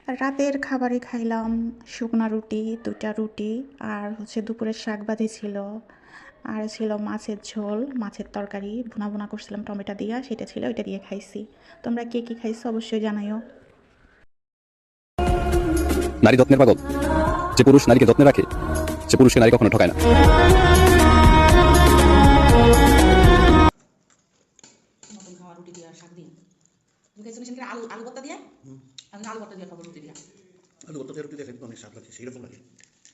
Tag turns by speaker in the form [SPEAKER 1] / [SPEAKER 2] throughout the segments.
[SPEAKER 1] রাতের খাবারে খাইলাম শুকনা রুটি, ২টা রুটি, আর হচ্ছে দুপুরের শাক ভাজি ছিল, আর ছিল মাছের ঝোল, মাছের তরকারি ভুনা ভুনা করছিলাম টমেটো দিয়া, সেটা ছিল, ওইটা দিয়ে খাইছি। তোমরা কে কী খাইছো অবশ্যই জানাইও।
[SPEAKER 2] নারী যত্নের পাগল। যে পুরুষ নারীকে যত্নে রাখে সে পুরুষকে নারী কখনো ঠকায় না।
[SPEAKER 3] নতুন খাওয়া রুটি দিয়ে আর শাক দিয়ে খাইছো মিশন করে আলু আলু ভর্তা দিয়ে আমি আলু ভর্তা দিয়ে খাবো রুটি দিয়ে
[SPEAKER 4] আলু ভর্তা দিয়ে রুটি দিয়ে খাইতে অনেক স্বাদ লাগে, সেই রকম লাগে।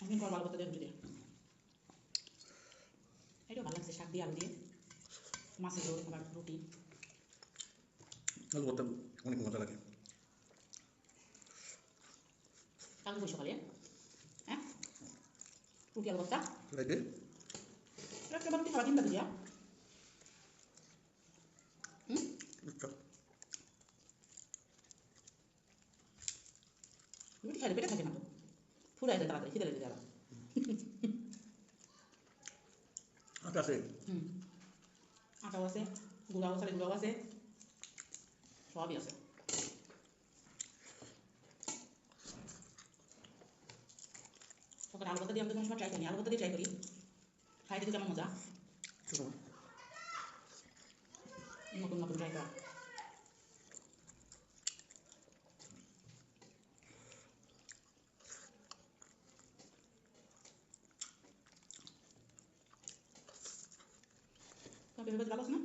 [SPEAKER 3] আমি করবো আলু ভর্তা দিয়ে রুটি দিয়ে এটাও ভালো লাগছে শাক দিয়ে আলু দিয়ে মাছের ঝোল আবার রুটি
[SPEAKER 4] আলু ভর্তা অনেক মজা লাগে।
[SPEAKER 3] কালকে কই সকালে হ্যাঁ রুটি আলু ভর্তা
[SPEAKER 4] রাইতে
[SPEAKER 3] একটা রুটি খাবার চিন্তা দিয়া
[SPEAKER 4] আচ্ছা,
[SPEAKER 3] রুটি খাইলে পেটে থাকে না তো ফুরাই যায় তাড়াতাড়ি খিদে লেগে যায়
[SPEAKER 4] আটা আছে।
[SPEAKER 3] আটাও আছে গুঁড়াও চালের গুঁড়াও আছে সবই আছে সকালে আলু ভর্তা দিয়ে আমি তো কোনো সময় ট্রাই করিনি আলু ভর্তা দিয়ে ট্রাই করি খাই দেখি কেমন মজা
[SPEAKER 4] ছোটো
[SPEAKER 3] নতুন নতুন ট্রাই করা পেঁপে ভাজি ভালো আছে না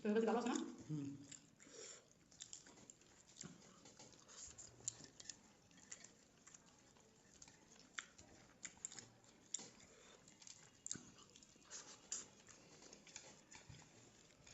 [SPEAKER 3] পেঁপে ভাজি ভালো আছে না